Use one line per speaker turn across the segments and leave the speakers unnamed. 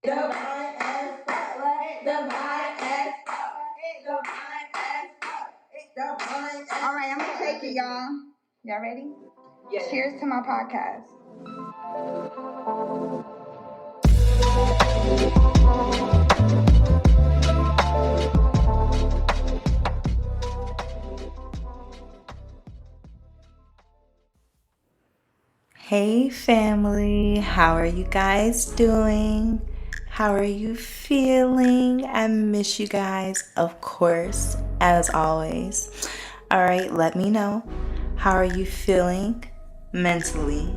Divine as fuck. Divine as fuck. Divine as fuck. Divine as. All right, I'm gonna take it, y'all. Y'all ready? Yes. Cheers to my podcast.
Hey family, how are you guys doing? How are you feeling? I miss you guys, of course, as always. All right, let me know. How are you feeling mentally?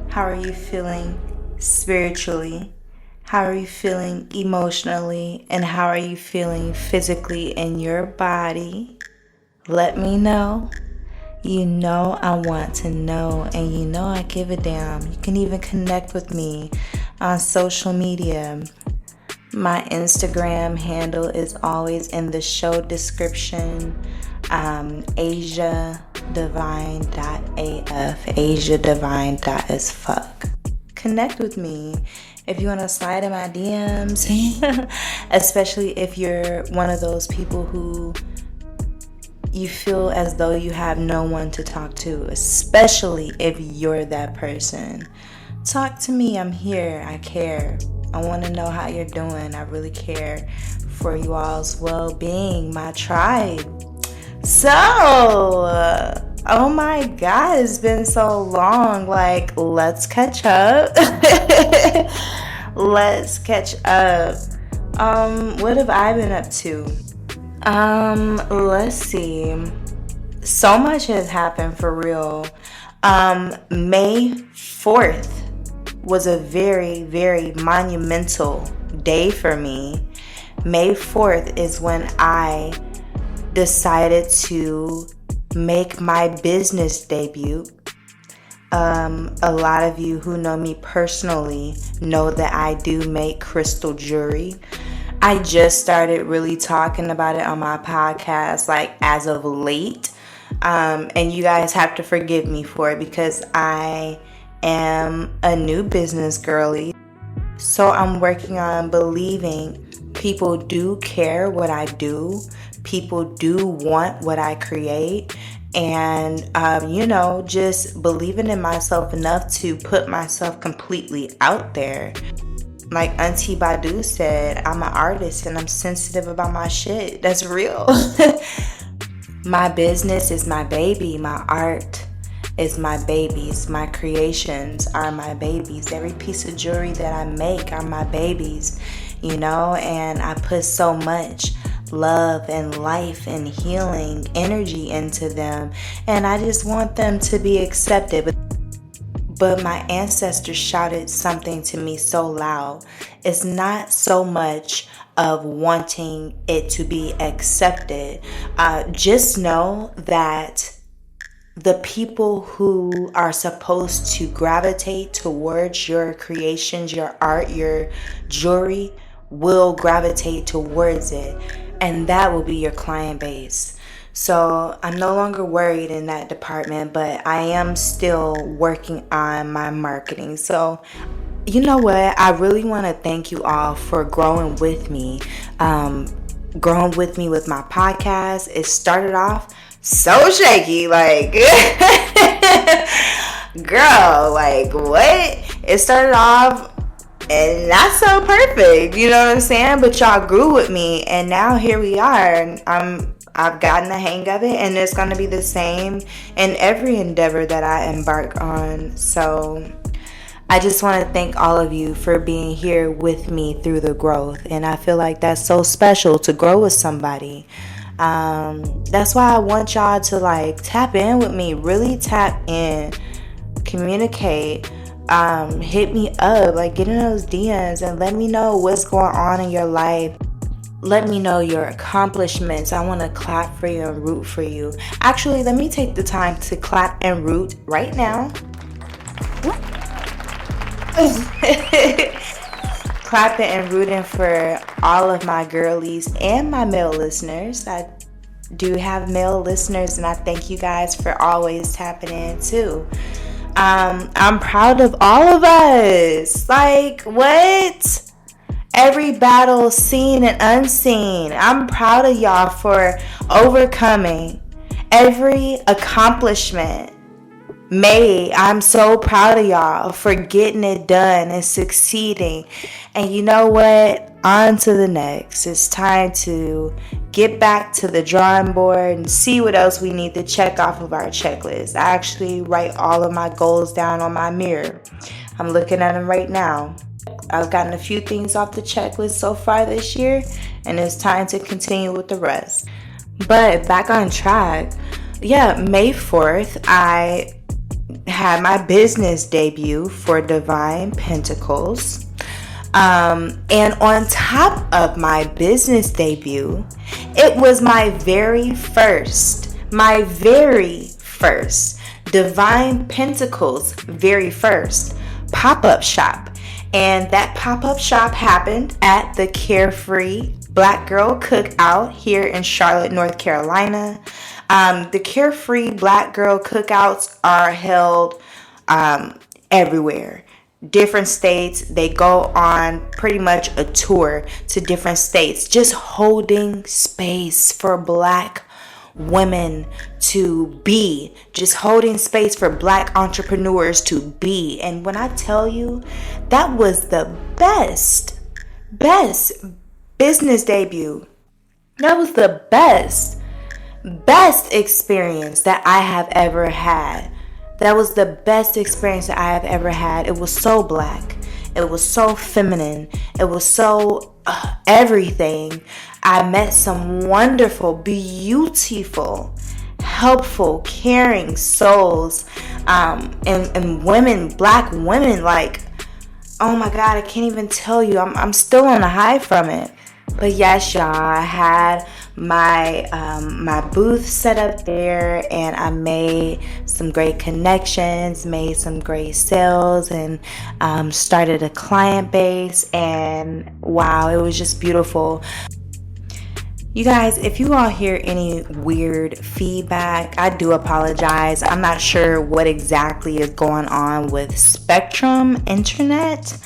How are you feeling spiritually? How are you feeling emotionally? And how are you feeling physically in your body? Let me know. You know I want to know, and you know I give a damn. You can even connect with me on social media. My Instagram handle is always in the show description. AsiaDivine.af, AsiaDivine.asfuck. Connect with me if you want to slide in my DMs, especially if you're one of those people who you feel as though you have no one to talk to, especially if you're that person. Talk to me. I'm here. I care. I want to know how you're doing. I really care for you all's well-being, my tribe. So, oh my God, it's been so long. Like, let's catch up. Let's catch up. What have I been up to? Let's see. So much has happened for real. May 4th was a very, very monumental day for me. May 4th is when I decided to make my business debut. A lot of you who know me personally know that I do make crystal jewelry. I just started really talking about it on my podcast, like as of late. And you guys have to forgive me for it because I am a new business girly. So I'm working on believing people do care what I do. People do want what I create. And, just believing in myself enough to put myself completely out there. Like Auntie Badu said, I'm an artist and I'm sensitive about my shit. That's real. My business is my baby. My art is my babies. My creations are my babies. Every piece of jewelry that I make are my babies, and I put so much love and life and healing energy into them. And I just want them to be accepted. But my ancestors shouted something to me so loud. It's not so much of wanting it to be accepted. Just know that the people who are supposed to gravitate towards your creations, your art, your jewelry, will gravitate towards it. And that will be your client base. So I'm no longer worried in that department, but I am still working on my marketing. So you know what? I really want to thank you all for growing with me. Growing with me with my podcast. It started off so shaky, like, girl, like what? It started off and not so perfect, you know what I'm saying? But y'all grew with me, and now here we are. I've gotten the hang of it, and it's going to be the same in every endeavor that I embark on. So I just want to thank all of you for being here with me through the growth. And I feel like that's so special to grow with somebody. That's why I want y'all to tap in with me, really tap in, communicate, hit me up, get in those DMs and let me know what's going on in your life. Let me know your accomplishments. I want to clap for you and root for you. Actually, let me take the time to clap and root right now. Clapping and rooting for all of my girlies and my male listeners. I do have male listeners, and I thank you guys for always tapping in too. I'm proud of all of us. What? every battle seen and unseen. I'm proud of y'all for overcoming every accomplishment made. I'm so proud of y'all for getting it done and succeeding. And you know what? On to the next. It's time to get back to the drawing board and see what else we need to check off of our checklist. I actually write all of my goals down on my mirror. I'm looking at them right now. I've gotten a few things off the checklist so far this year, and it's time to continue with the rest. But back on track, May 4th, I had my business debut for Divine Pentacles. And on top of my business debut, it was my very first Divine Pentacles very first pop-up shop. And that pop-up shop happened at the Carefree Black Girl Cookout here in Charlotte, North Carolina. The Carefree Black Girl Cookouts are held everywhere. Different states. They go on pretty much a tour to different states, just holding space for Black women to be, just holding space for Black entrepreneurs to be. And when I tell you, that was the best business debut. That was the best experience that I have ever had. That was the best experience that I have ever had. It was so Black. It was so feminine. It was so everything. I met some wonderful, beautiful, helpful, caring souls, and women, Black women. Like, oh my God, I can't even tell you. I'm still on a high from it. But yes, y'all, I had my booth set up there, and I made some great connections, made some great sales, and started a client base. And wow, it was just beautiful. You guys, if you all hear any weird feedback, I do apologize. I'm not sure what exactly is going on with Spectrum Internet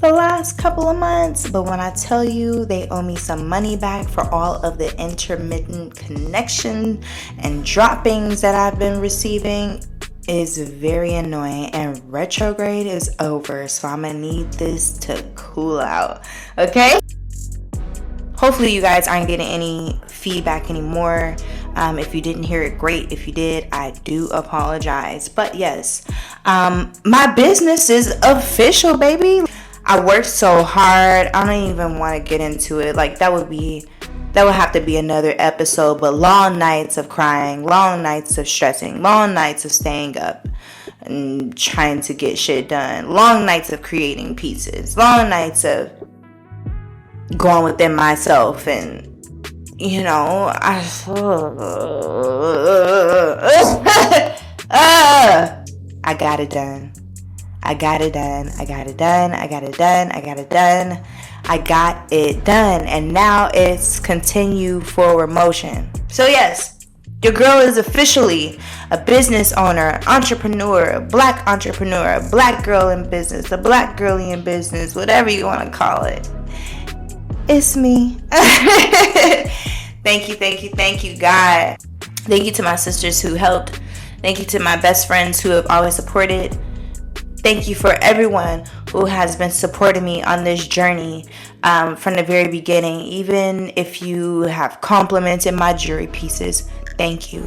the last couple of months, but when I tell you they owe me some money back for all of the intermittent connection and droppings that I've been receiving, is very annoying, and retrograde is over, so I'm gonna need this to cool out, okay? Hopefully you guys aren't getting any feedback anymore. If you didn't hear it, great. If you did, I do apologize. But yes, my business is official, baby. I worked so hard. I don't even want to get into it. Like, that would have to be another episode. But long nights of crying, long nights of stressing, long nights of staying up and trying to get shit done, long nights of creating pieces, long nights of going within myself, and I got it done. I got it done. And now it's continue forward motion. So yes, your girl is officially a business owner, entrepreneur, a Black entrepreneur, a Black girl in business, a Black girlie in business, whatever you want to call it. It's me. Thank you, God. Thank you to my sisters who helped. Thank you to my best friends who have always supported. Thank you for everyone who has been supporting me on this journey from the very beginning. Even if you have complimented my jewelry pieces, thank you.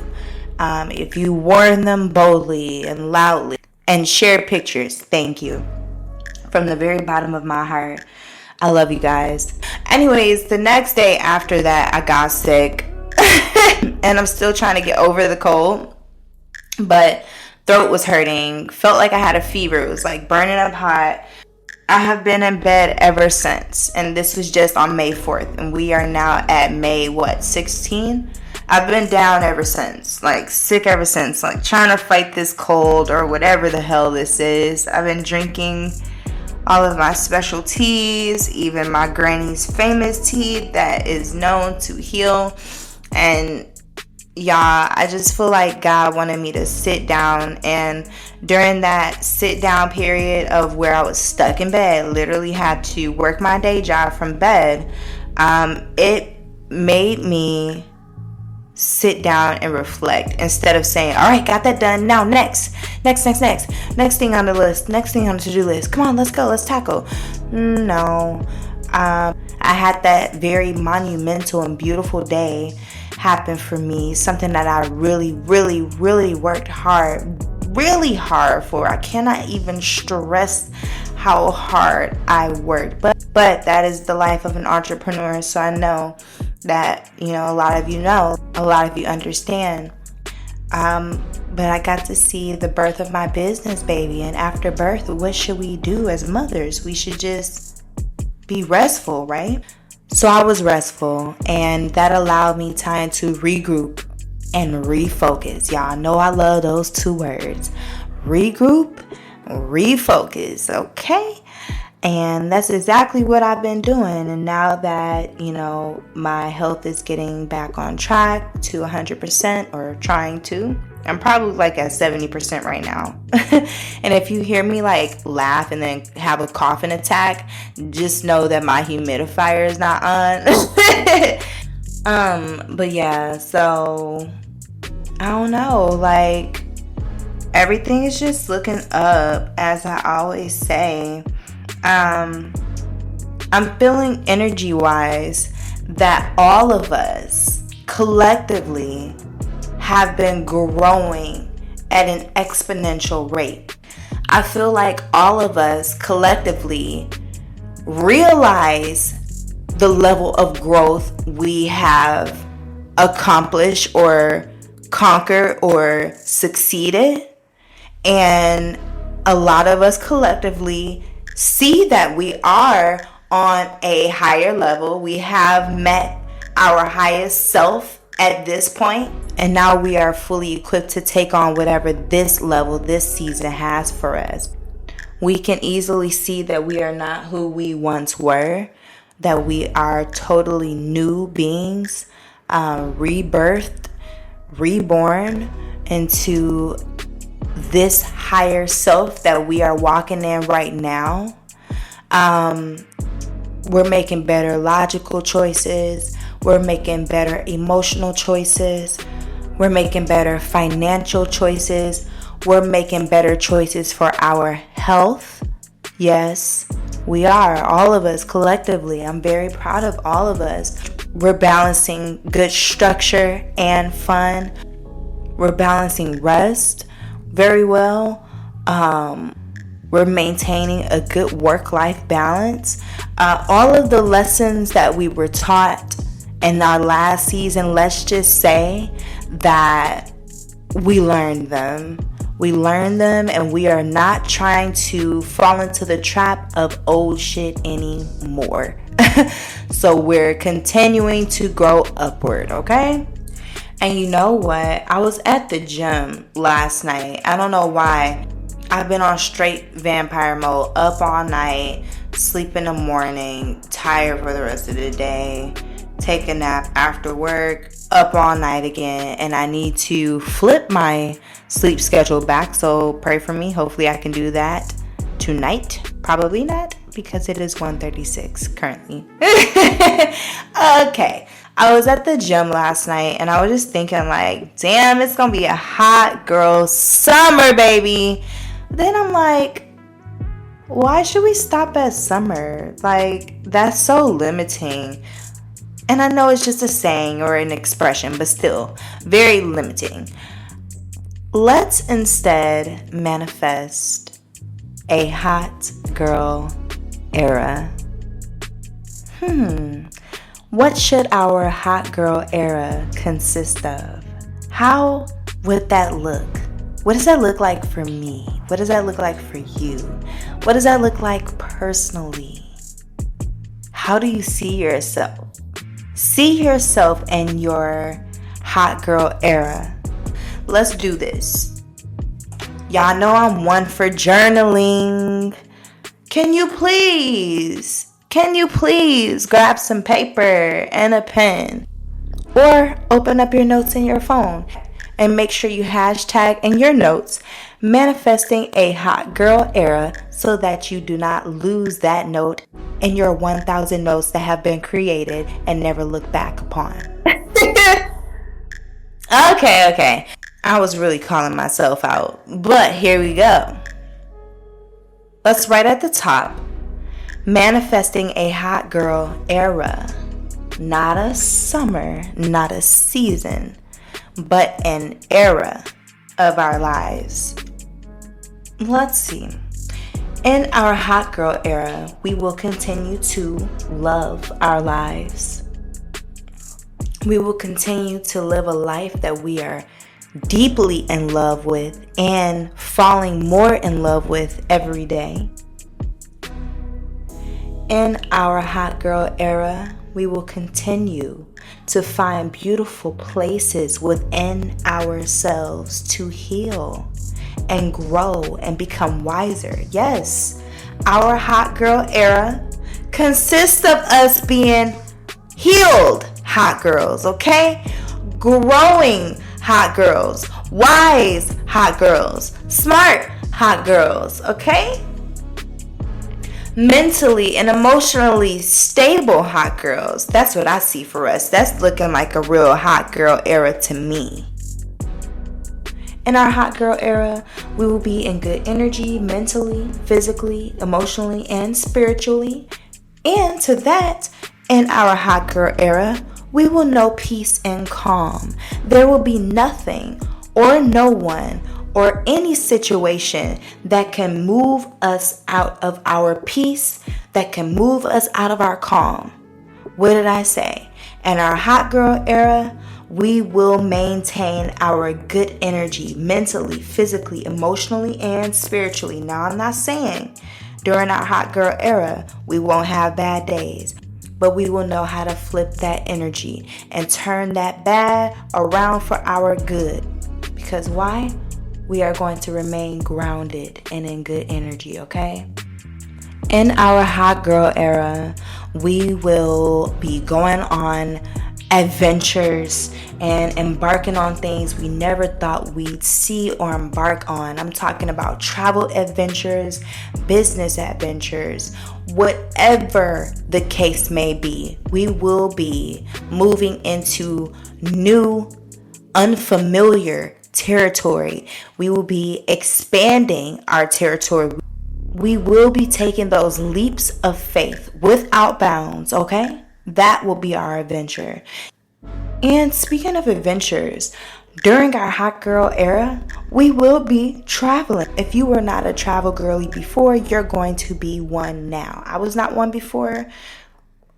If you worn them boldly and loudly and shared pictures, thank you. From the very bottom of my heart, I love you guys. Anyways, the next day after that, I got sick. And I'm still trying to get over the cold. But throat was hurting. Felt like I had a fever. It was like burning up hot. I have been in bed ever since. And this was just on May 4th. And we are now at May, 16? I've been down ever since. Like, sick ever since. Like, trying to fight this cold or whatever the hell this is. I've been drinking all of my special teas, even my granny's famous tea that is known to heal. And y'all, I just feel like God wanted me to sit down, and during that sit down period of where I was stuck in bed, literally had to work my day job from bed, it made me sit down and reflect instead of saying, all right, got that done, now next thing on the list, next thing on the to-do list, come on, let's go, let's tackle. No. I had that very monumental and beautiful day happen for me, something that I really worked really hard for. I cannot even stress how hard I worked, but that is the life of an entrepreneur. So I know that, a lot of you understand. But I got to see the birth of my business, baby. And after birth, what should we do as mothers? We should just be restful, right? So I was restful, and that allowed me time to regroup and refocus. Y'all know I love those two words. Regroup, refocus, okay? And that's exactly what I've been doing. And now that, my health is getting back on track to 100%, or trying to, I'm probably like at 70% right now. And if you hear me like laugh and then have a coughing attack, just know that my humidifier is not on. But yeah, so I don't know, like everything is just looking up, as I always say. I'm feeling energy wise that all of us collectively have been growing at an exponential rate. I feel like all of us collectively realize the level of growth we have accomplished or conquered or succeeded. And a lot of us collectively see that we are on a higher level. We have met our highest self at this point, and now we are fully equipped to take on whatever this level, this season has for us. We can easily see that we are not who we once were, that we are totally new beings, rebirthed, reborn into this higher self that we are walking in right now. We're making better logical choices. We're making better emotional choices. We're making better financial choices. We're making better choices for our health. Yes, we are. All of us collectively. I'm very proud of all of us. We're balancing good structure and fun. We're balancing rest very well. We're maintaining a good work-life balance. All of the lessons that we were taught in our last season, let's just say that we learned them. We learned them, and we are not trying to fall into the trap of old shit anymore. So we're continuing to grow upward, okay? And you know what? I was at the gym last night. I don't know why. I've been on straight vampire mode, up all night, sleep in the morning, tired for the rest of the day, take a nap after work, up all night again, and I need to flip my sleep schedule back, so pray for me. Hopefully I can do that tonight. Probably not, because it is 1:36 currently. Okay. I was at the gym last night, and I was just thinking like, damn, it's gonna be a hot girl summer, baby. Then I'm like, why should we stop at summer? Like, that's so limiting. And I know it's just a saying or an expression, but still very limiting. Let's instead manifest a hot girl era. What should our hot girl era consist of? How would that look? What does that look like for me? What does that look like for you? What does that look like personally? How do you see yourself? See yourself in your hot girl era. Let's do this. Y'all know I'm one for journaling. Can you please grab some paper and a pen? Or open up your notes in your phone and make sure you hashtag in your notes manifesting a hot girl era so that you do not lose that note in your 1,000 notes that have been created and never looked back upon. Okay. I was really calling myself out, but here we go. Let's write at the top, manifesting a hot girl era. Not a summer, not a season, but an era of our lives. Let's see. In our hot girl era, we will continue to love our lives. We will continue to live a life that we are deeply in love with and falling more in love with every day. In our hot girl era, we will continue to find beautiful places within ourselves to heal and grow and become wiser. Yes, our hot girl era consists of us being healed hot girls, okay? Growing hot girls, wise hot girls, smart hot girls, okay? Mentally and emotionally stable hot girls. That's what I see for us. That's looking like a real hot girl era to me. In our hot girl era, we will be in good energy mentally, physically, emotionally, and spiritually. And to that, in our hot girl era, we will know peace and calm. There will be nothing or no one or any situation that can move us out of our peace, that can move us out of our calm. What did I say? In our hot girl era, we will maintain our good energy mentally, physically, emotionally, and spiritually. Now, I'm not saying during our hot girl era, we won't have bad days, but we will know how to flip that energy and turn that bad around for our good. Because why? We are going to remain grounded and in good energy, okay? In our hot girl era, we will be going on adventures and embarking on things we never thought we'd see or embark on. I'm talking about travel adventures, business adventures, whatever the case may be. We will be moving into new, unfamiliar territory. We will be expanding our territory. We will be taking those leaps of faith without bounds, okay? That will be our adventure. And speaking of adventures, during our hot girl era, we will be traveling. If you were not a travel girly before, you're going to be one now. I was not one before.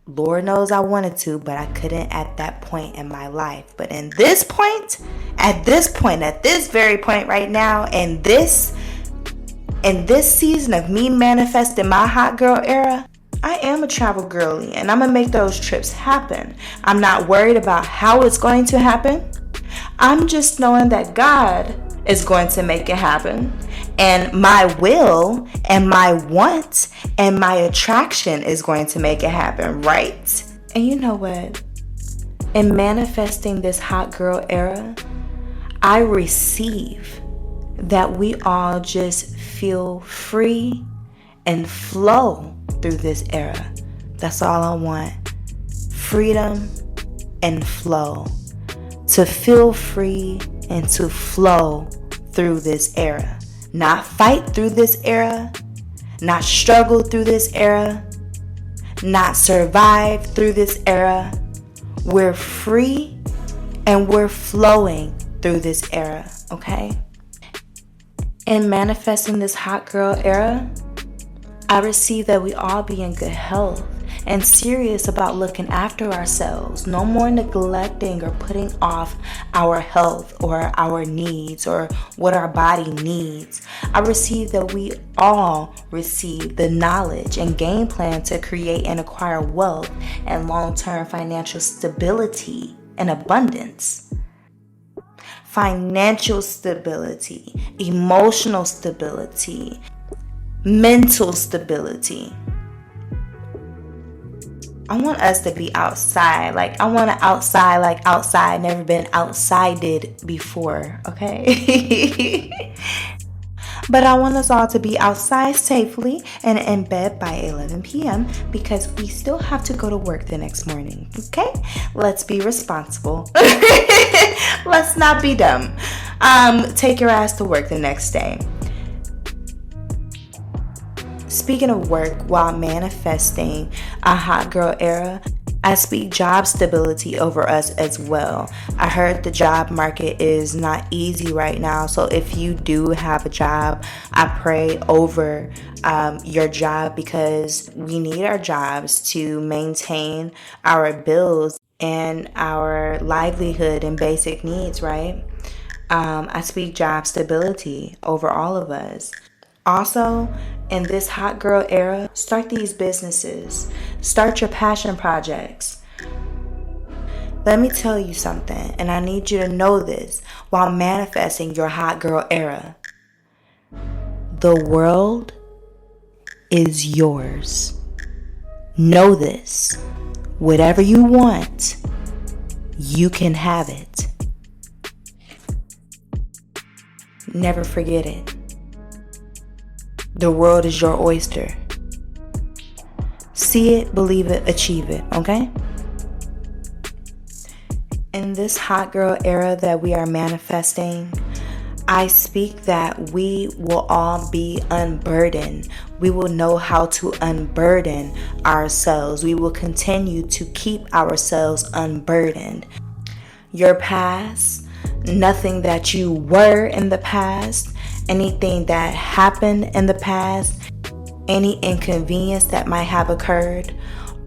Lord knows I wanted to, but I couldn't at that point in my life. But at this very point right now, in this season of me manifesting my hot girl era, I am a travel girly and I'm going to make those trips happen. I'm not worried about how it's going to happen. I'm just knowing that God is going to make it happen. And my will and my want and my attraction is going to make it happen, right? And you know what? In manifesting this hot girl era, I receive that we all just feel free and flow through this era. That's all I want. Freedom and flow. To feel free and to flow through this era. Not fight through this era, not struggle through this era, not survive through this era. We're free and we're flowing through this era, okay? In manifesting this hot girl era, I receive that we all be in good health and serious about looking after ourselves. No more neglecting or putting off our health or our needs or what our body needs. I receive that we all receive the knowledge and game plan to create and acquire wealth and long-term financial stability and abundance. Financial stability, emotional stability, mental stability. I want us to be outside. Like, I want to outside, like outside, never been outsided before, okay? But I want us all to be outside safely and in bed by 11 p.m. because we still have to go to work the next morning, okay? Let's be responsible. Let's not be dumb. Take your ass to work the next day. Speaking of work, while manifesting a hot girl era, I speak job stability over us as well. I heard the job market is not easy right now. So if you do have a job, I pray over your job, because we need our jobs to maintain our bills and our livelihood and basic needs, right? I speak job stability over all of us. Also, in this hot girl era, start these businesses. Start your passion projects. Let me tell you something, and I need you to know this while manifesting your hot girl era. The world is yours. Know this. Whatever you want, you can have it. Never forget it. The world is your oyster. See it, believe it, achieve it, okay? In this hot girl era that we are manifesting, I speak that we will all be unburdened. We will know how to unburden ourselves. We will continue to keep ourselves unburdened. Your past, nothing that you were in the past, anything that happened in the past, any inconvenience that might have occurred,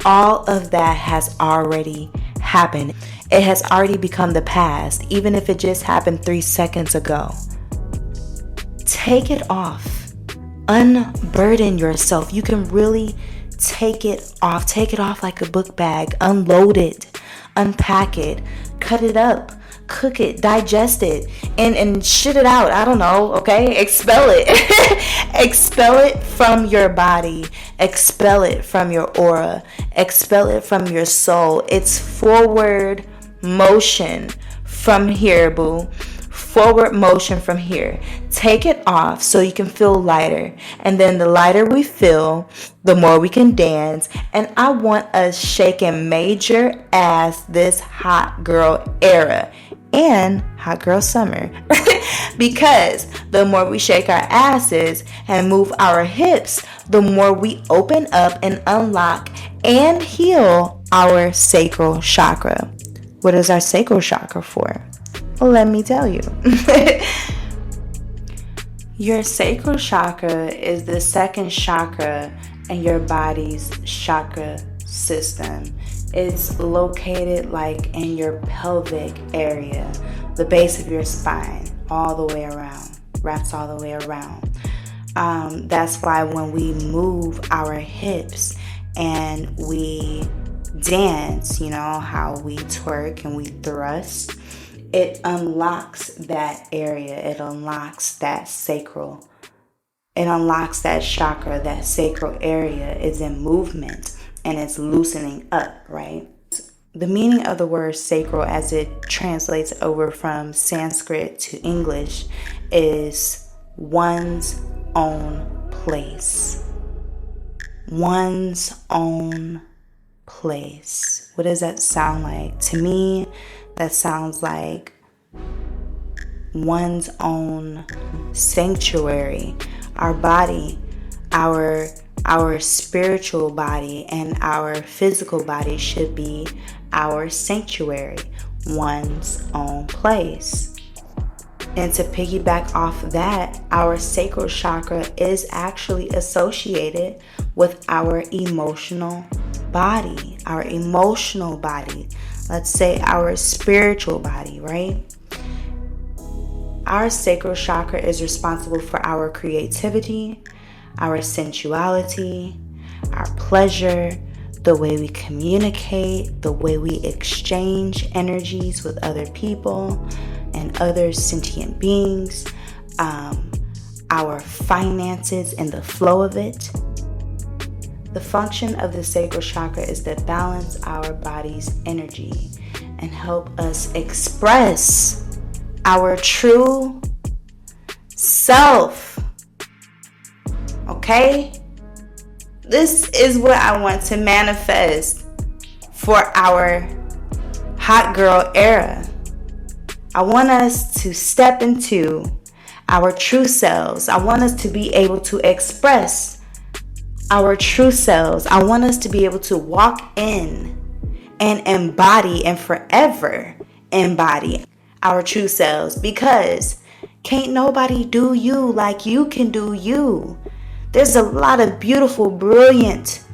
all of that has already happened. It has already become the past, even if it just happened 3 seconds ago. Take it off. Unburden yourself. You can really take it off. Take it off like a book bag. Unload it. Unpack it. Cut it up. Cook it, digest it, and shit it out. I don't know, okay? Expel it. Expel it from your body. Expel it from your aura. Expel it from your soul. It's forward motion from here, boo. Forward motion from here. Take it off so you can feel lighter. And then the lighter we feel, the more we can dance. And I want us shaking major ass this hot girl era and hot girl summer. Because the more we shake our asses and move our hips, the more we open up and unlock and heal our sacral chakra. What is our sacral chakra for? Well, let me tell you. Your sacral chakra is the second chakra in your body's chakra system. It's located like in your pelvic area, the base of your spine, all the way around, wraps all the way around. That's why when we move our hips and we dance, you know, how we twerk and we thrust, it unlocks that area. It unlocks that sacral. It unlocks that chakra. That sacral area is in movement and it's loosening up, right? The meaning of the word sacral, as it translates over from Sanskrit to English, is one's own place. One's own place. What does that sound like? To me, that sounds like one's own sanctuary. Our body, our spiritual body and our physical body should be our sanctuary, one's own place. And to piggyback off that, our sacral chakra is actually associated with our emotional body, our emotional body. Let's say our spiritual body, right? Our sacral chakra is responsible for our creativity, our sensuality, our pleasure, the way we communicate, the way we exchange energies with other people and other sentient beings, our finances and the flow of it. The function of the sacral chakra is to balance our body's energy and help us express our true self. Okay? This is what I want to manifest for our hot girl era. I want us to step into our true selves. I want us to be able to express our true selves. I want us to be able to walk in and embody and forever embody our true selves, because can't nobody do you like you can do you. There's a lot of beautiful, brilliant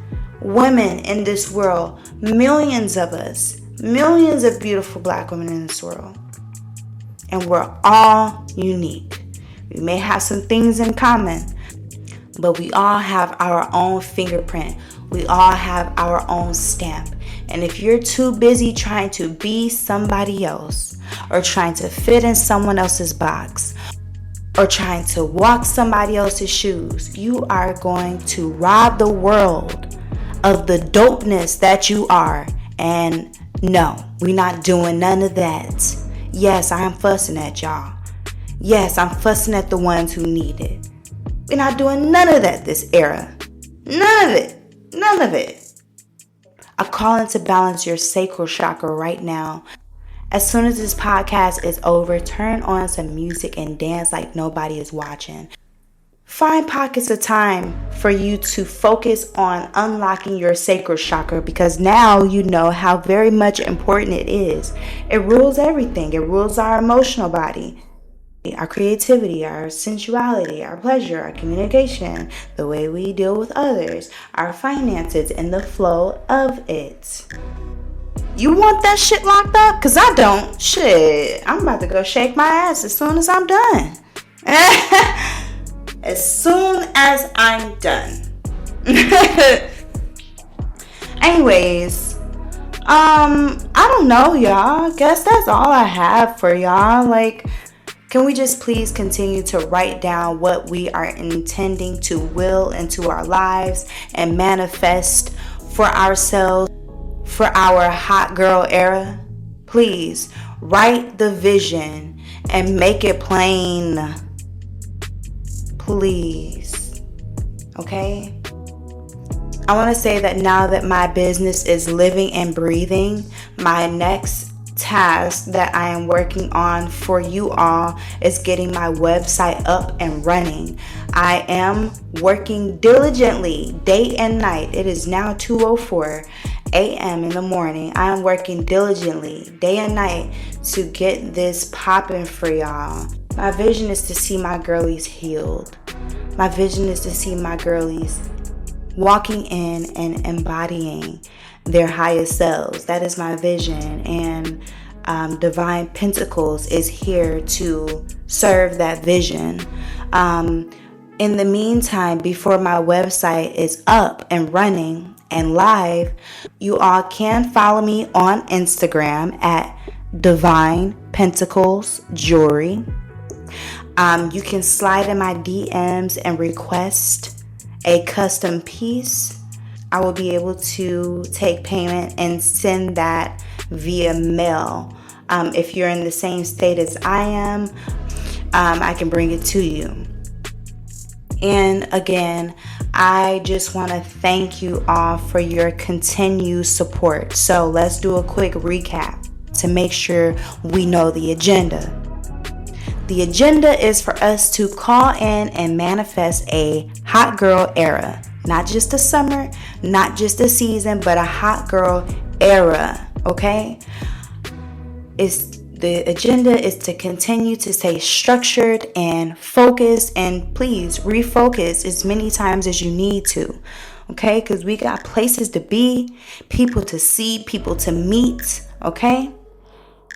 women in this world. Millions of us. Millions of beautiful black women in this world. And we're all unique. We may have some things in common, but we all have our own fingerprint. We all have our own stamp. And if you're too busy trying to be somebody else, or trying to fit in someone else's box, or trying to walk somebody else's shoes, you are going to rob the world of the dopeness that you are. And no, we're not doing none of that. Yes, I'm fussing at y'all. Yes, I'm fussing at the ones who need it. We're not doing none of that this era. None of it. None of it. I call into balance your sacral chakra right now. As soon as this podcast is over, turn on some music and dance like nobody is watching. Find pockets of time for you to focus on unlocking your sacral chakra, because now you know how very much important it is. It rules everything. It rules our emotional body, our creativity, our sensuality, our pleasure, our communication, the way we deal with others, our finances, and the flow of it. You want that shit locked up? Because I don't. Shit, I'm about to go shake my ass as soon as I'm done. As soon as I'm done. Anyways, I don't know, y'all. Guess that's all I have for y'all. Like, can we just please continue to write down what we are intending to will into our lives and manifest for ourselves for our hot girl era? Please write the vision and make it plain. Please. Okay? I want to say that now that my business is living and breathing, my next task that I am working on for you all is getting my website up and running. I am working diligently day and night. It is now 2:04 a.m. in the morning. I am working diligently day and night to get this popping for y'all. My vision is to see my girlies healed. My vision is to see my girlies walking in and embodying their highest selves. That is my vision. And Divine Pentacles is here to serve that vision. In the meantime, before my website is up and running and live, you all can follow me on Instagram at Divine Pentacles Jewelry. You can slide in my DMs and request a custom piece. I will be able to take payment and send that via mail. If you're in the same state as I am, I can bring it to you. And again, I just want to thank you all for your continued support. So let's do a quick recap to make sure we know the agenda. The agenda is for us to call in and manifest a hot girl era. Not just a summer, not just a season, but a hot girl era. Okay? The agenda is to continue to stay structured and focused, and please refocus as many times as you need to. Okay? Because we got places to be, people to see, people to meet. Okay?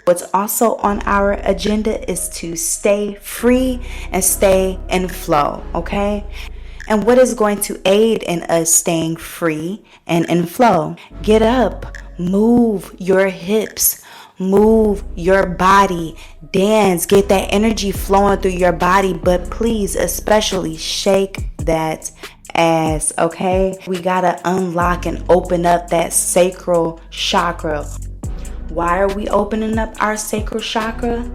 What's also on our agenda is to stay free and stay in flow, okay? And what is going to aid in us staying free and in flow? Get up, move your hips, move your body, dance, get that energy flowing through your body, but please especially shake that ass, okay? We gotta unlock and open up that sacral chakra. Why are we opening up our sacral chakra?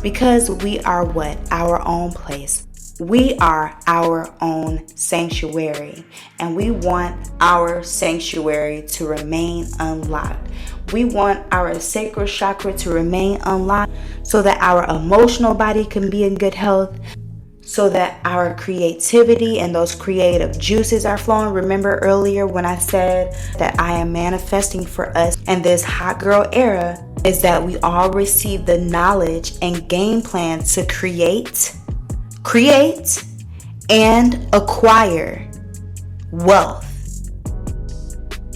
Because we are what? Our own place. We are our own sanctuary, and we want our sanctuary to remain unlocked. We want our sacral chakra to remain unlocked so that our emotional body can be in good health, so that our creativity and those creative juices are flowing. Remember earlier when I said that I am manifesting for us in this hot girl era is that we all receive the knowledge and game plan to create, and acquire wealth.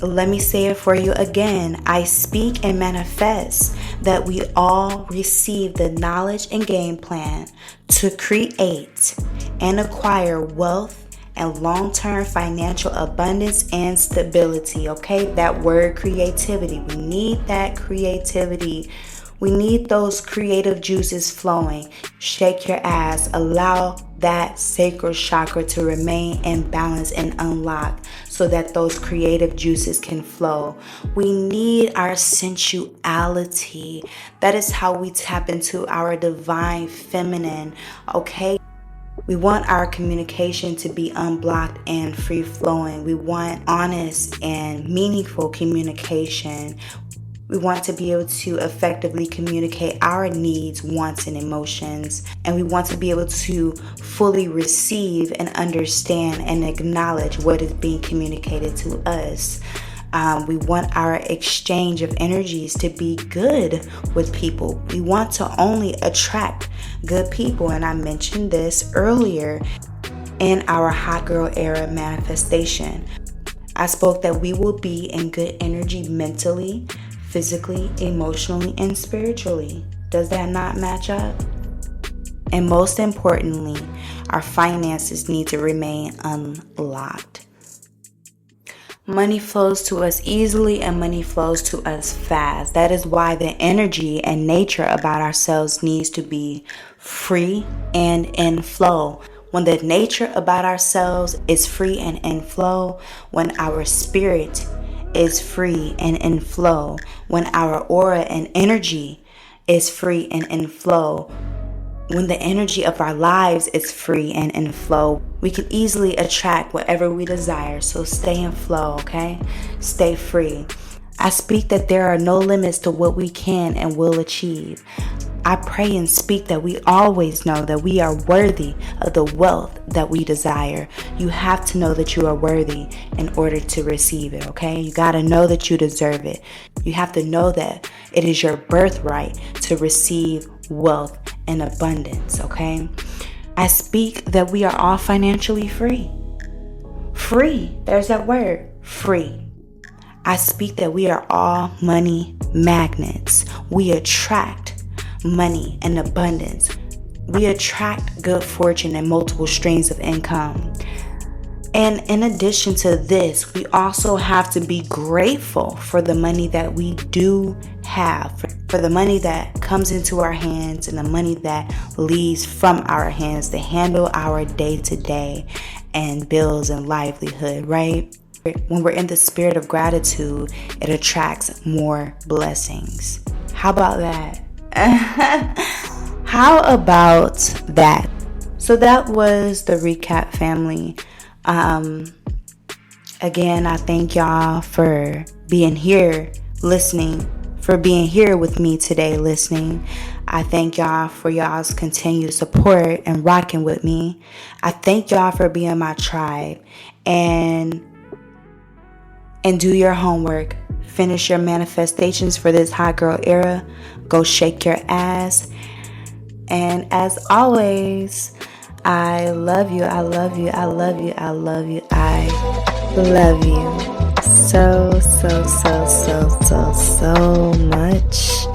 Let me say it for you again. I speak and manifest that we all receive the knowledge and game plan to create and acquire wealth and long-term financial abundance and stability. Okay, that word creativity. We need that creativity. We need those creative juices flowing. Shake your ass. Allow that sacral chakra to remain in balance and unlocked so that those creative juices can flow. We need our sensuality. That is how we tap into our divine feminine, okay? We want our communication to be unblocked and free-flowing. We want honest and meaningful communication. We want to be able to effectively communicate our needs, wants, and emotions. And we want to be able to fully receive and understand and acknowledge what is being communicated to us. We want our exchange of energies to be good with people. We want to only attract good people. And I mentioned this earlier in our Hot Girl Era manifestation. I spoke that we will be in good energy mentally, physically, emotionally, and spiritually. Does that not match up? And most importantly, our finances need to remain unlocked. Money flows to us easily and money flows to us fast. That is why the energy and nature about ourselves needs to be free and in flow. When the nature about ourselves is free and in flow, when our spirit is free and in flow, when our aura and energy is free and in flow, when the energy of our lives is free and in flow, we can easily attract whatever we desire. So stay in flow, okay? Stay free. I speak that there are no limits to what we can and will achieve. I pray and speak that we always know that we are worthy of the wealth that we desire. You have to know that you are worthy in order to receive it, okay? You got to know that you deserve it. You have to know that it is your birthright to receive wealth and abundance, okay? I speak that we are all financially free. Free. There's that word, free. I speak that we are all money magnets. We attract money and abundance. We attract good fortune and multiple streams of income. And in addition to this, we also have to be grateful for the money that we do have, for the money that comes into our hands and the money that leaves from our hands to handle our day-to-day and bills and livelihood, right? When we're in the spirit of gratitude, it attracts more blessings. How about that? How about that? So that was the recap, family. Again, I thank y'all for being here listening, for being here with me today listening. I thank y'all for y'all's continued support and rocking with me. I thank y'all for being my tribe, and do your homework. Finish your manifestations for this hot girl era. Go shake your ass. And as always, I love you. I love you. I love you. I love you. I love you so, so, so, so, so, so much.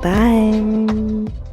Bye.